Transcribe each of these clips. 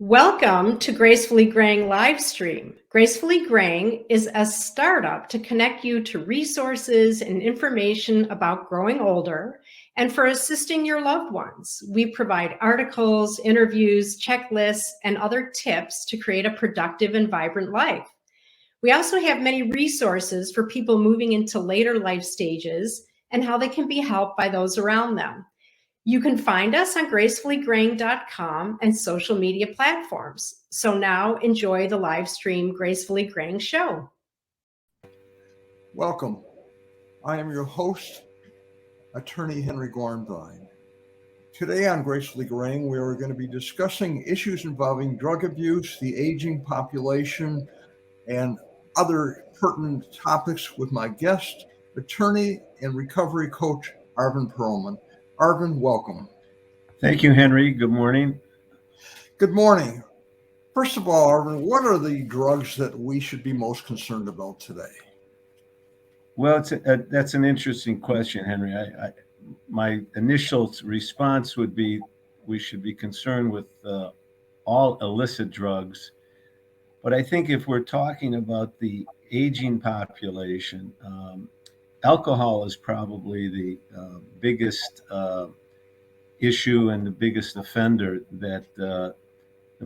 Welcome to Gracefully Graying Livestream. Gracefully Graying is a startup to connect you to resources and information about growing older and for assisting your loved ones. We provide articles, interviews, checklists, and other tips to create a productive and vibrant life. We also have many resources for people moving into later life stages and how they can be helped by those around them. You can find us on gracefullygraying.com and social media platforms. So now enjoy the live stream Gracefully Graying show. Welcome. I am your host, Attorney Henry Gornbein. Today on Gracefully Graying, we are going to be discussing issues involving drug abuse, the aging population, and other pertinent topics with my guest, attorney and recovery coach, Arvin Pearlman. Arvin, welcome. Thank you, Henry. Good morning. Good morning. First of all, Arvin, what are the drugs that we should be most concerned about today? Well, that's an interesting question, Henry. My initial response would be we should be concerned with all illicit drugs. But I think if we're talking about the aging population, alcohol is probably the biggest issue and the biggest offender that the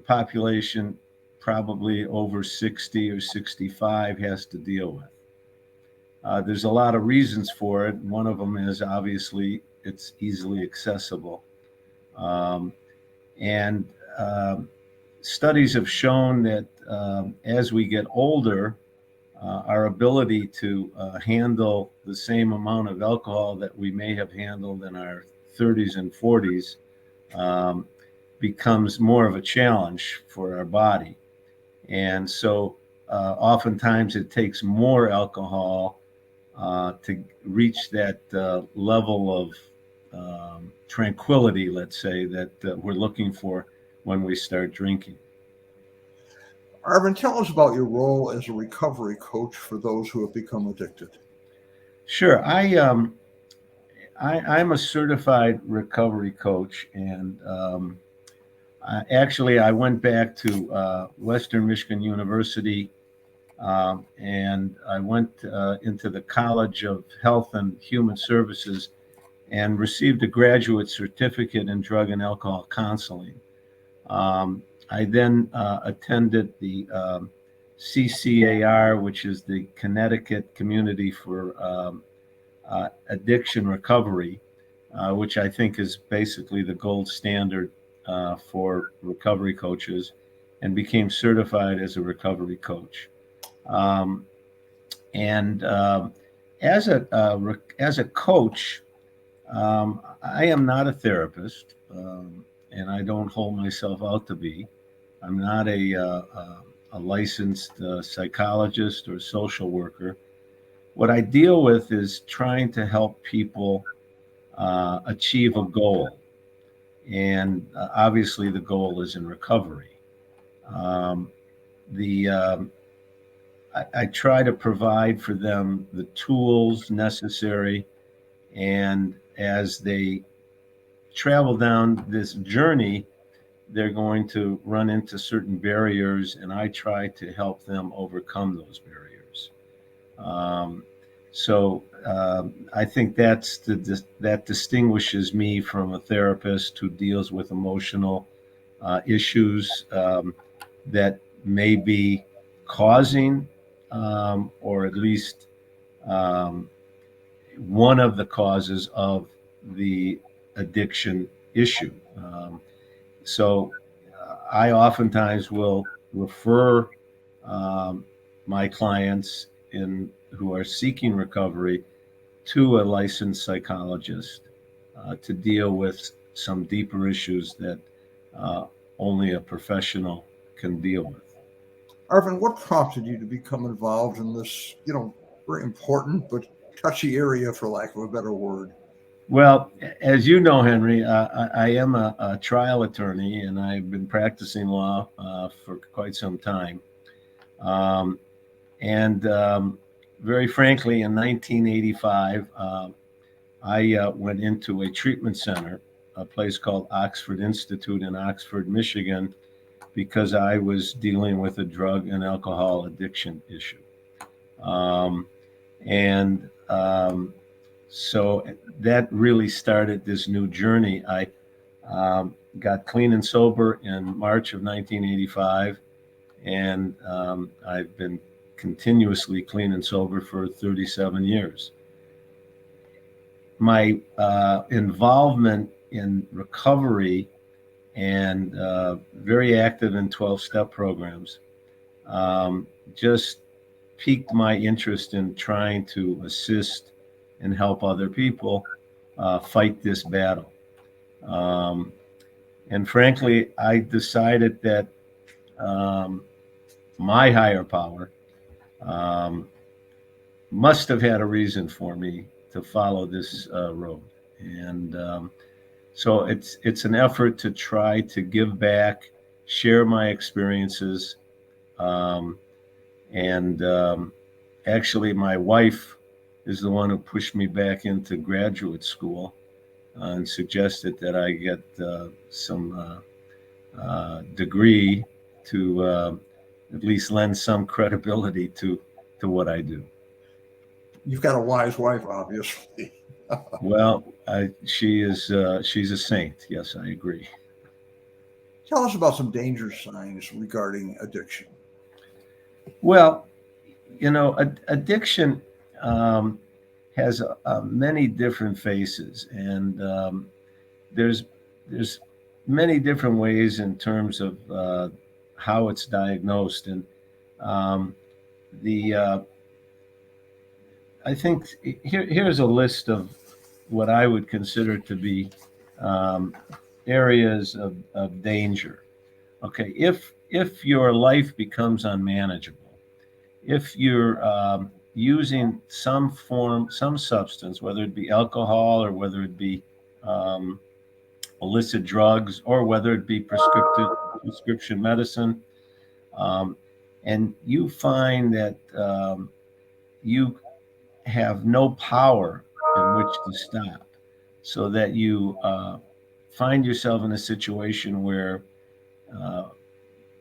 population probably over 60 or 65 has to deal with. There's a lot of reasons for it. One of them is obviously it's easily accessible. And studies have shown that as we get older, our ability to handle the same amount of alcohol that we may have handled in our 30s and 40s becomes more of a challenge for our body. And so oftentimes it takes more alcohol to reach that level of tranquility, let's say, that we're looking for when we start drinking. Arvin, tell us about your role as a recovery coach for those who have become addicted. Sure. I'm a certified recovery coach, and I went back to Western Michigan University, and I went into the College of Health and Human Services and received a graduate certificate in drug and alcohol counseling. I then attended the CCAR, which is the Connecticut Community for Addiction Recovery, which I think is basically the gold standard for recovery coaches, and became certified as a recovery coach. As a coach, I am not a therapist, and I don't hold myself out to be. I'm not a licensed psychologist or social worker. What I deal with is trying to help people achieve a goal. And obviously the goal is in recovery. I try to provide for them the tools necessary, and as they travel down this journey, they're going to run into certain barriers, and I try to help them overcome those barriers. I think that distinguishes me from a therapist who deals with emotional issues that may be causing, or at least one of the causes of the addiction issue. I oftentimes will refer my clients who are seeking recovery to a licensed psychologist to deal with some deeper issues that only a professional can deal with. Arvin, what prompted you to become involved in this, very important but touchy area, for lack of a better word? Well, as you know, Henry, I am a trial attorney, and I've been practicing law for quite some time. Very frankly, in 1985, I went into a treatment center, a place called Oxford Institute in Oxford, Michigan, because I was dealing with a drug and alcohol addiction issue. And so that really started this new journey. I got clean and sober in March of 1985, and I've been continuously clean and sober for 37 years. My involvement in recovery and very active in 12-step programs just piqued my interest in trying to assist and help other people fight this battle. And frankly, I decided that my higher power must have had a reason for me to follow this road. And so it's an effort to try to give back, share my experiences. And actually, my wife is the one who pushed me back into graduate school and suggested that I get some degree to at least lend some credibility to what I do. You've got a wise wife, obviously. Well, she's a saint. Yes, I agree. Tell us about some danger signs regarding addiction. Well, addiction has many different faces, and there's many different ways in terms of how it's diagnosed, and I think here's a list of what I would consider to be areas of danger. Okay, if your life becomes unmanageable, if you're using some substance, whether it be alcohol or whether it be illicit drugs or whether it be prescription medicine, and you find that you have no power in which to stop, so that you find yourself in a situation where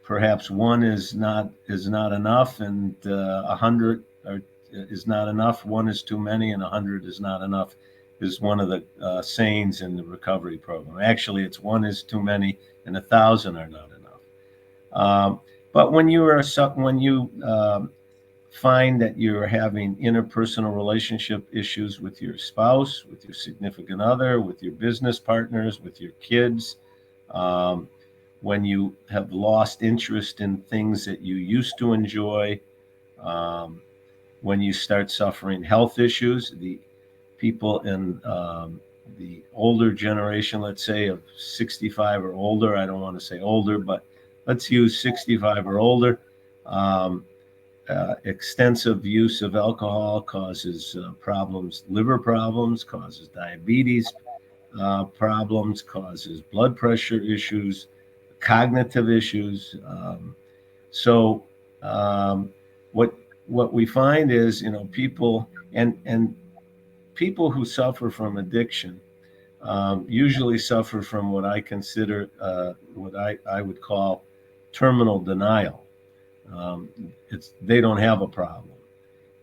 perhaps one is not enough, and 100 is not enough. One is too many, and 100 is not enough. Is one of the sayings in the recovery program. Actually, it's one is too many, and 1,000 are not enough. But when you find that you're having interpersonal relationship issues with your spouse, with your significant other, with your business partners, with your kids, when you have lost interest in things that you used to enjoy, when you start suffering health issues, the people in the older generation, let's say of 65 or older, I don't want to say older, but let's use 65 or older, extensive use of alcohol causes problems, liver problems, causes diabetes problems, causes blood pressure issues, cognitive issues. So what we find is, people and people who suffer from addiction usually suffer from what I consider what I would call terminal denial. They don't have a problem,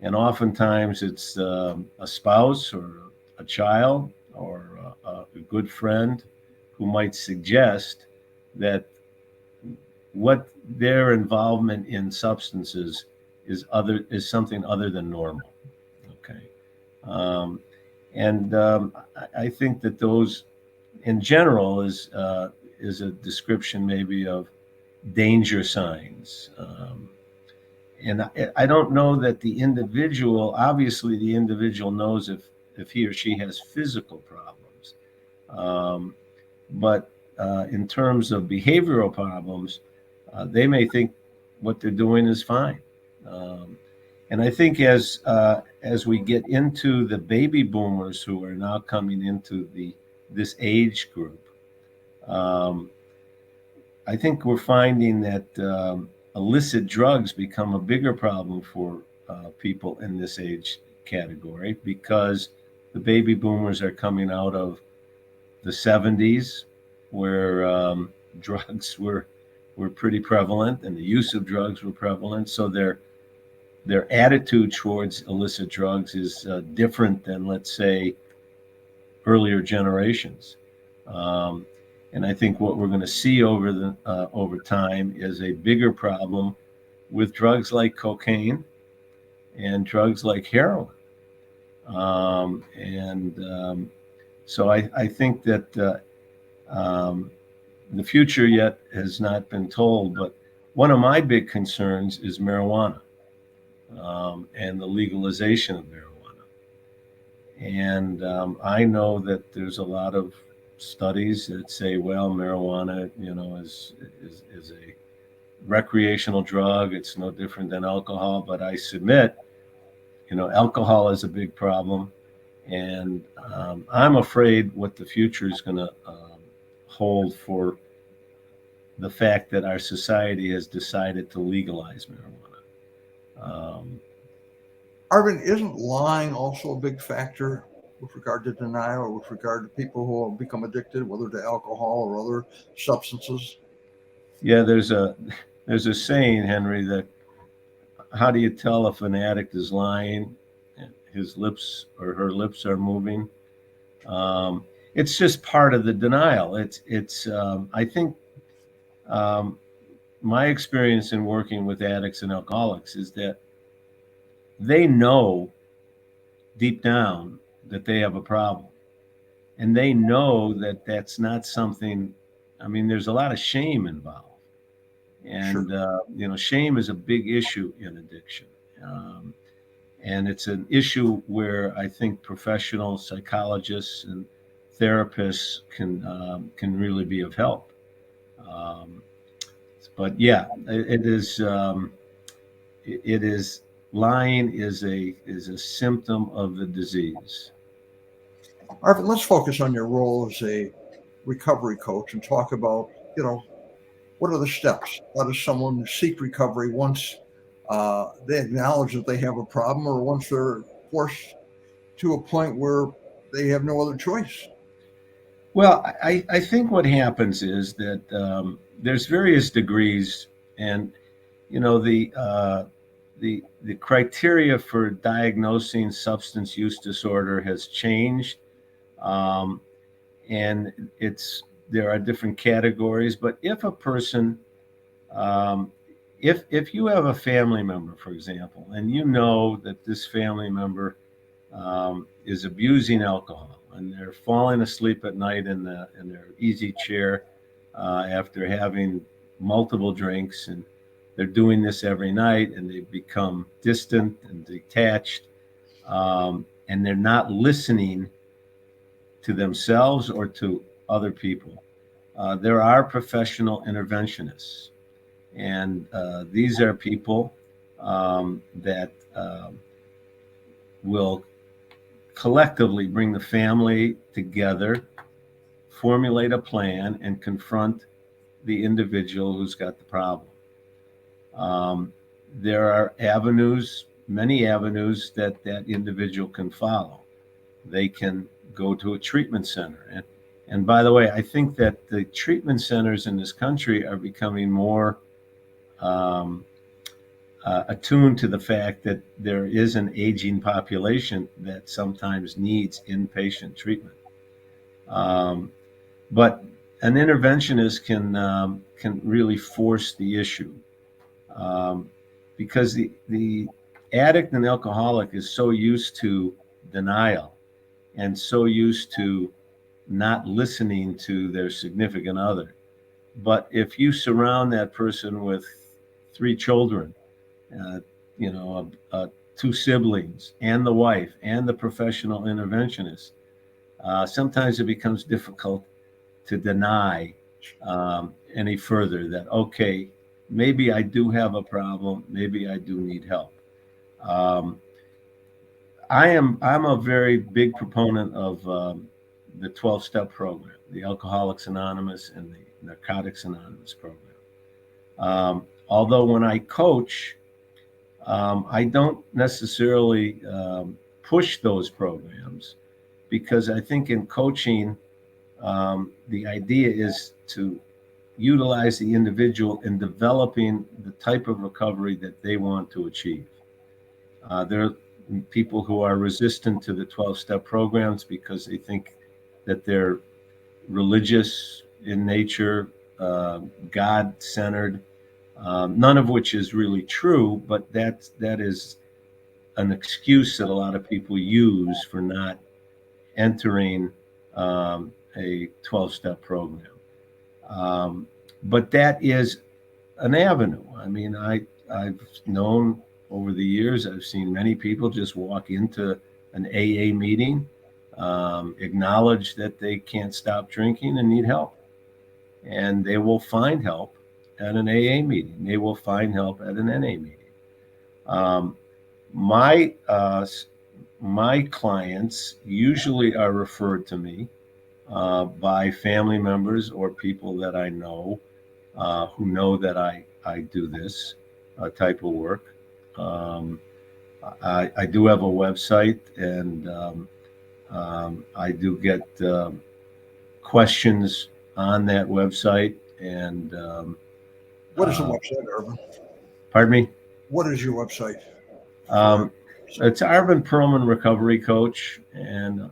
and oftentimes it's a spouse or a child or a good friend who might suggest that what their involvement in substances is something other than normal. Okay, and I think that those, in general, is a description maybe of danger signs. And I don't know that the individual, obviously the individual knows if he or she has physical problems. But in terms of behavioral problems, they may think what they're doing is fine. And I think as we get into the baby boomers who are now coming into this age group, I think we're finding that illicit drugs become a bigger problem for people in this age category, because the baby boomers are coming out of the 70s, where drugs were were pretty prevalent, and the use of drugs were prevalent. So their attitude towards illicit drugs is different than, let's say, earlier generations. And I think what we're going to see over time is a bigger problem with drugs like cocaine and drugs like heroin. So I think that the future yet has not been told, but one of my big concerns is marijuana, and the legalization of marijuana. And I know that there's a lot of studies that say, well, marijuana, is a recreational drug. It's no different than alcohol. But I submit, alcohol is a big problem, and I'm afraid what the future is going to hold for the fact that our society has decided to legalize marijuana. Arvin, isn't lying also a big factor with regard to denial, or with regard to people who have become addicted, whether to alcohol or other substances? Yeah, there's a saying, Henry, that how do you tell if an addict is lying? His lips or her lips are moving. It's just part of the denial. I think my experience in working with addicts and alcoholics is that they know deep down that they have a problem, and they know that that's not something. I mean, there's a lot of shame involved, and Sure. Shame is a big issue in addiction, and it's an issue where I think professional psychologists and therapists can really be of help. But yeah, it is. It is lying is a symptom of the disease. Arvin, let's focus on your role as a recovery coach and talk about, what are the steps? How does someone seek recovery once they acknowledge that they have a problem, or once they're forced to a point where they have no other choice? Well, I think what happens is that there's various degrees, and the criteria for diagnosing substance use disorder has changed, and there are different categories. But if a person, if you have a family member, for example, and you know that this family member is abusing alcohol, and they're falling asleep at night in their easy chair after having multiple drinks, and they're doing this every night, and they've become distant and detached, and they're not listening to themselves or to other people. There are professional interventionists, and these are people that will collectively bring the family together, formulate a plan, and confront the individual who's got the problem. There are many avenues that individual can follow. They can go to a treatment center. And by the way, I think that the treatment centers in this country are becoming more attuned to the fact that there is an aging population that sometimes needs inpatient treatment. But an interventionist can really force the issue, because the addict and alcoholic is so used to denial and so used to not listening to their significant other. But if you surround that person with 3 children, 2 siblings, and the wife, and the professional interventionist, sometimes it becomes difficult to deny any further that, okay, maybe I do have a problem, maybe I do need help. I'm a very big proponent of the 12-step program, the Alcoholics Anonymous and the Narcotics Anonymous program. Although when I coach, I don't necessarily push those programs, because I think in coaching, the idea is to utilize the individual in developing the type of recovery that they want to achieve. There are people who are resistant to the 12-step programs because they think that they're religious in nature, God-centered, none of which is really true, but that is an excuse that a lot of people use for not entering a 12-step program. But that is an avenue. I mean, I've known over the years, I've seen many people just walk into an AA meeting, acknowledge that they can't stop drinking and need help. And they will find help at an AA meeting. They will find help at an NA meeting. My clients usually are referred to me by family members or people that I know who know that I do this type of work. I do have a website, and I do get questions on that website. And what is the website, Arvin? Pardon me? What is your website? It's Arvin Pearlman Recovery Coach, and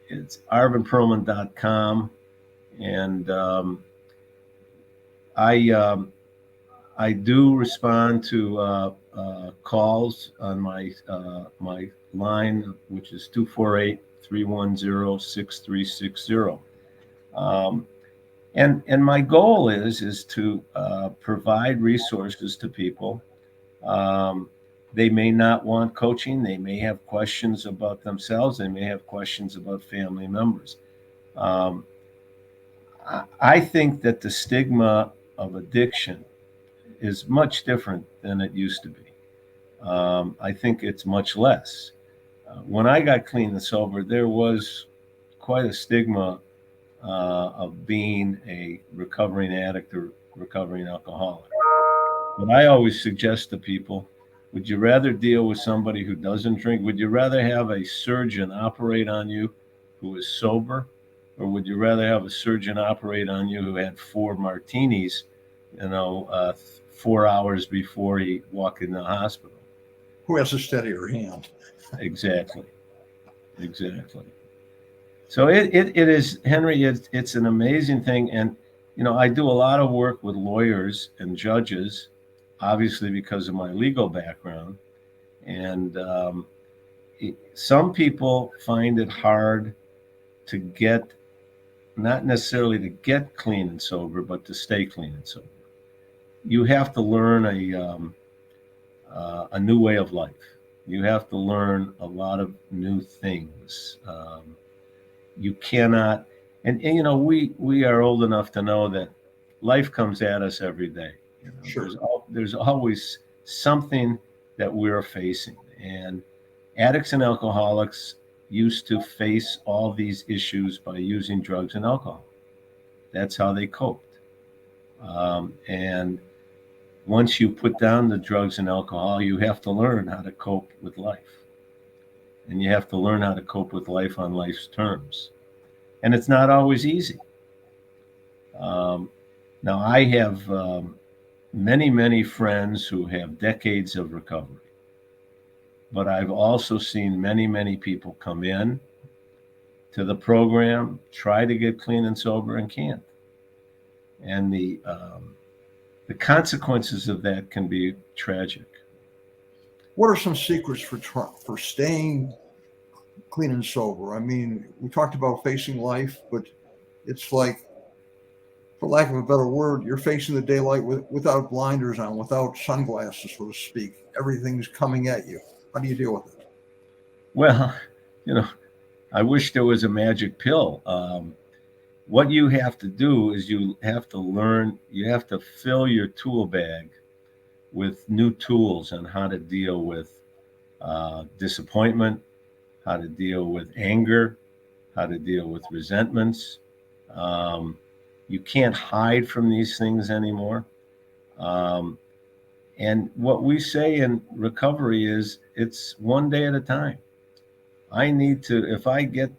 it's arvinpearlman.com. And I do respond to calls on my line, which is 248-310-6360. And my goal is to provide resources to people. They may not want coaching. They may have questions about themselves. They may have questions about family members. I think that the stigma of addiction is much different than it used to be. I think it's much less. When I got clean and sober, there was quite a stigma of being a recovering addict or recovering alcoholic. But I always suggest to people, would you rather deal with somebody who doesn't drink? Would you rather have a surgeon operate on you who is sober? Or would you rather have a surgeon operate on you who had 4 martinis, 4 hours before he walked in the hospital? Who has a steadier hand? Exactly. So it is, Henry, it's an amazing thing. And, I do a lot of work with lawyers and judges, obviously because of my legal background. And some people find it hard to get, not necessarily to get clean and sober, but to stay clean and sober. You have to learn a new way of life. You have to learn a lot of new things. You cannot, and we are old enough to know that life comes at us every day. Sure. There's always something that we're facing, and addicts and alcoholics used to face all these issues by using drugs and alcohol. That's how they coped. And once you put down the drugs and alcohol, you have to learn how to cope with life. And you have to learn how to cope with life on life's terms. And it's not always easy. Now, I have many, many friends who have decades of recovery. But I've also seen many, many people come in to the program, try to get clean and sober, and can't. And the consequences of that can be tragic. What are some secrets for staying clean and sober? I mean, we talked about facing life, but it's like, for lack of a better word, you're facing the daylight without blinders on, without sunglasses, so to speak. Everything's coming at you. How do you deal with it? Well, I wish there was a magic pill. What you have to do is you have to fill your tool bag with new tools on how to deal with disappointment, how to deal with anger, how to deal with resentments. You can't hide from these things anymore. And what we say in recovery is it's one day at a time. If I get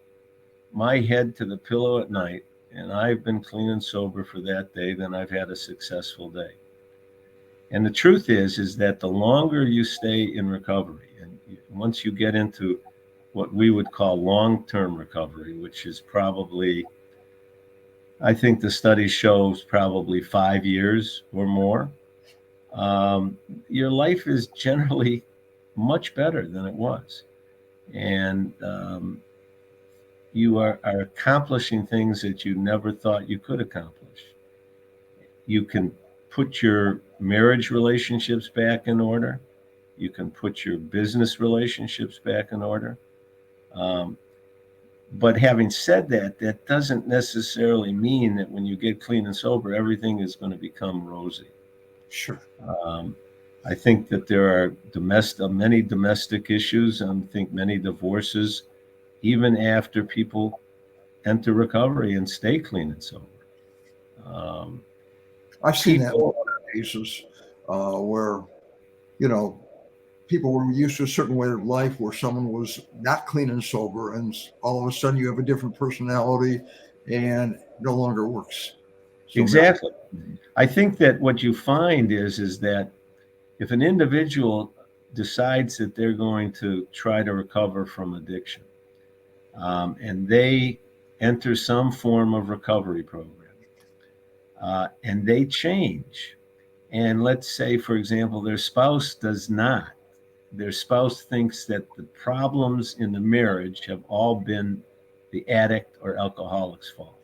my head to the pillow at night and I've been clean and sober for that day, then I've had a successful day. And the truth is that the longer you stay in recovery, and once you get into what we would call long-term recovery, which is probably, I think the study shows probably 5 years or more, your life is generally much better than it was. And you are accomplishing things that you never thought you could accomplish. You can put your marriage relationships back in order. You can put your business relationships back in order. But having said that, that doesn't necessarily mean that when you get clean and sober, everything is going to become rosy. Sure. I think that there are many domestic issues. I think many divorces, even after people enter recovery and stay clean and sober. I've seen that in a lot of cases where, people were used to a certain way of life where someone was not clean and sober, and all of a sudden you have a different personality and it no longer works. So exactly. I think that what you find is that if an individual decides that they're going to try to recover from addiction, and they enter some form of recovery program, and they change, and let's say, for example, their spouse does not, their spouse thinks that the problems in the marriage have all been the addict or alcoholic's fault.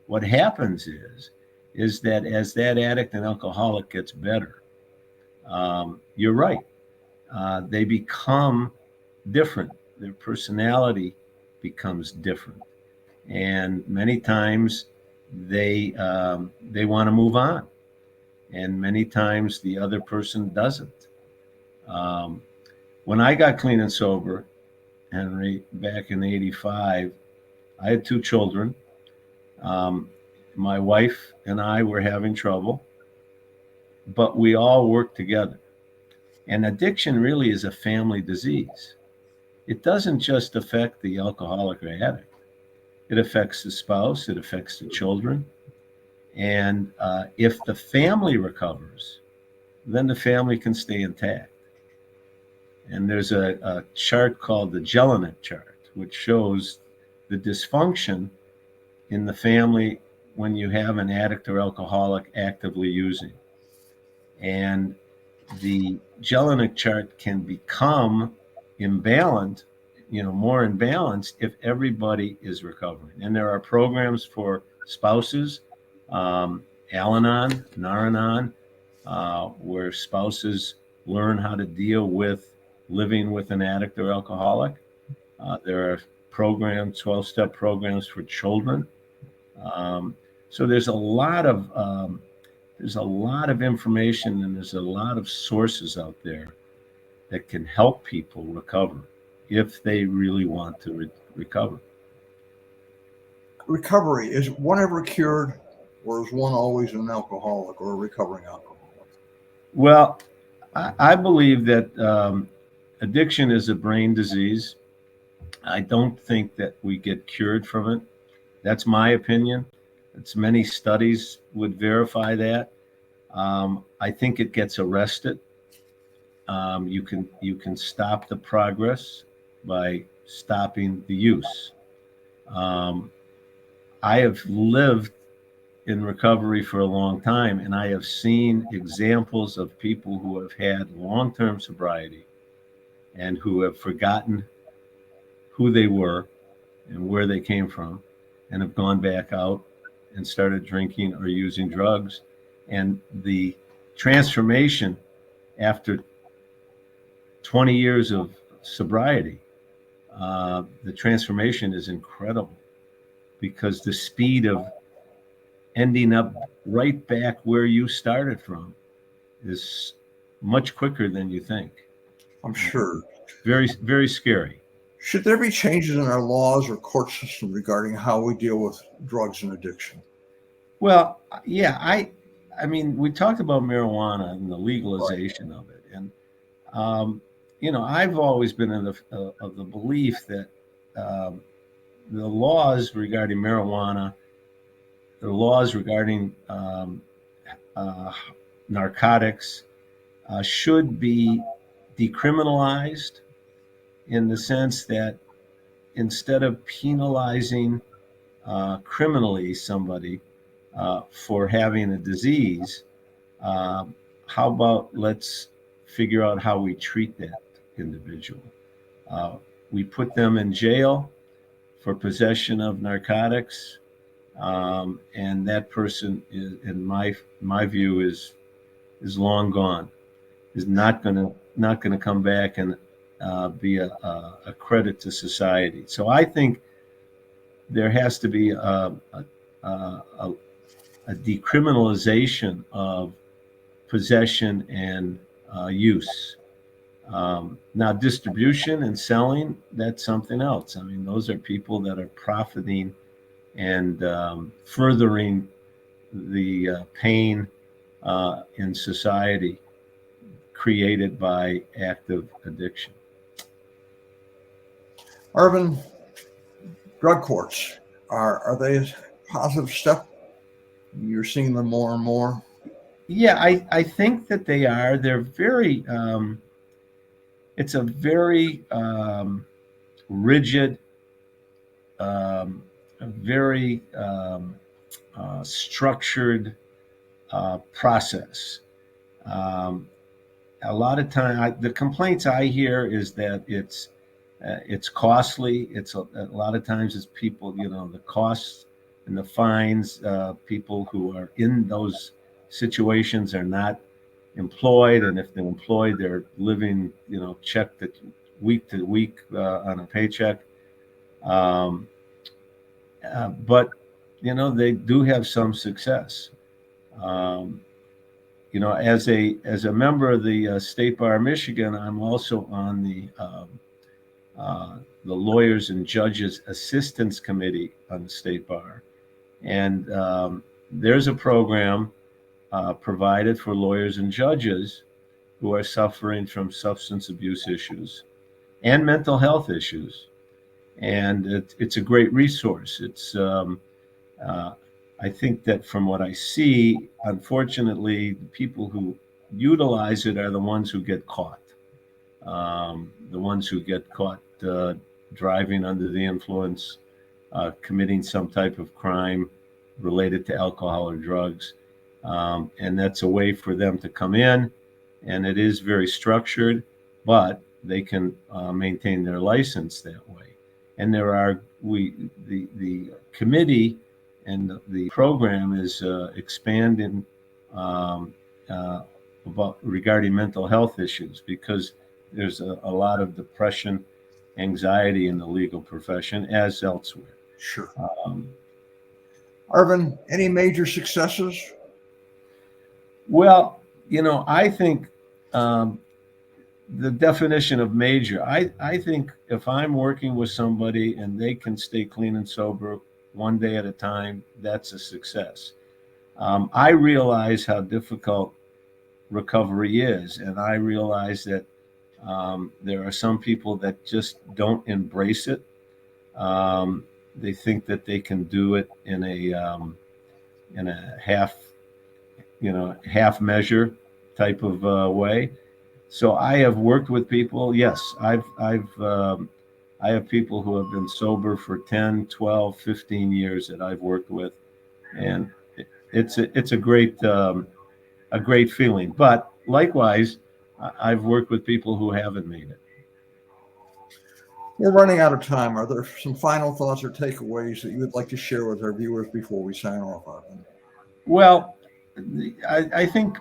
What happens is that as that addict and alcoholic gets better, you're right, they become different. Their personality becomes different, and many times they want to move on, and many times the other person doesn't. When I got clean and sober, Henry, back in '85, I had 2 children. My wife and I were having trouble, but we all worked together. And addiction really is a family disease. It doesn't just affect the alcoholic or addict. It affects the spouse, it affects the children. And if the family recovers, then the family can stay intact. And there's a chart called the Jellinek chart, which shows the dysfunction in the family when you have an addict or alcoholic actively using. And the Jellinek chart can become imbalanced, more imbalanced if everybody is recovering. And there are programs for spouses, Al-Anon, Nar-Anon, where spouses learn how to deal with living with an addict or alcoholic. There are programs, 12-step programs for children. So there's a lot of information, and there's a lot of sources out there that can help people recover if they really want to recover. Recovery, is one ever cured, or is one always an alcoholic or a recovering alcoholic? Well, I believe that addiction is a brain disease. I don't think that we get cured from it. That's my opinion. Many studies would verify that. I think it gets arrested. You can stop the progress by stopping the use. I have lived in recovery for a long time, and I have seen examples of people who have had long-term sobriety and who have forgotten who they were and where they came from, and have gone back out and started drinking or using drugs. And the transformation after 20 years of sobriety, the transformation is incredible, because the speed of ending up right back where you started from is much quicker than you think. I'm sure. Very, very scary. Should there be changes in our laws or court system regarding how we deal with drugs and addiction? Well, yeah, I mean, we talked about marijuana and the legalization of it, and I've always been of the belief that the laws regarding marijuana the laws regarding narcotics should be decriminalized in the sense that instead of penalizing criminally somebody for having a disease, how about let's figure out how we treat that individual? We put them in jail for possession of narcotics, and that person, in my view, is long gone. Is not gonna come back and be a credit to society. So I think there has to be a decriminalization of possession and use. Now, distribution and selling, that's something else. I mean, those are people that are profiting and furthering the pain in society created by active addiction. Arvin, drug courts, are they a positive step? You're seeing them more and more? Yeah, I think that they are. They're very, it's a very rigid, a very structured process. A lot of time, the complaints I hear is that it's costly. It's a lot of times it's people, the costs and the fines. People who are in those situations are not employed, and if they're employed, they're living, check to week on a paycheck. But they do have some success. As a member of the State Bar of Michigan, I'm also on the Lawyers and Judges Assistance Committee on the State Bar, and there's a program provided for lawyers and judges who are suffering from substance abuse issues and mental health issues, and it's a great resource. It's I think that from what I see, unfortunately, the people who utilize it are the ones who get caught. The ones who get caught driving under the influence, committing some type of crime related to alcohol or drugs. And that's a way for them to come in, and it is very structured, but they can maintain their license that way. And the committee and the program is expanding regarding mental health issues, because there's a lot of depression, anxiety in the legal profession as elsewhere. Sure. Arvin, any major successes? Well, I think the definition of major, I think if I'm working with somebody and they can stay clean and sober one day at a time, that's a success. I realize how difficult recovery is, and I realize that there are some people that just don't embrace it. They think that they can do it in a half measure type of way. So I have worked with people. Yes, I have people who have been sober for 10, 12, 15 years that I've worked with, and it's a great feeling. But likewise, I've worked with people who haven't made it. We're running out of time. Are there some final thoughts or takeaways that you would like to share with our viewers before we sign off, Arvin? Well, I think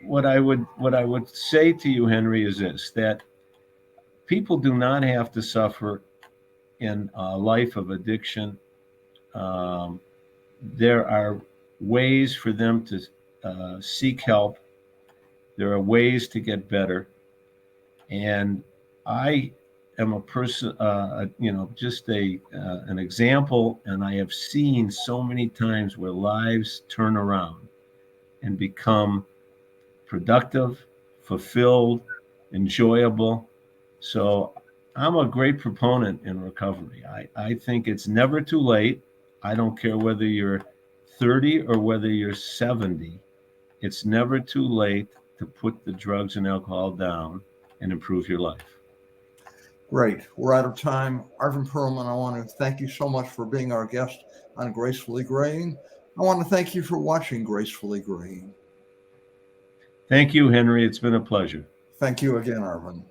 what I would say to you, Henry, is this: that people do not have to suffer in a life of addiction. There are ways for them to seek help. There are ways to get better. And I am a person, just an example, and I have seen so many times where lives turn around and become productive, fulfilled, enjoyable. So I'm a great proponent in recovery. I think it's never too late. I don't care whether you're 30 or whether you're 70, it's never too late to put the drugs and alcohol down and improve your life. Great. We're out of time. Arvin Pearlman, I want to thank you so much for being our guest on Gracefully Graying. I want to thank you for watching Gracefully Graying. Thank you, Henry. It's been a pleasure. Thank you again, Arvin.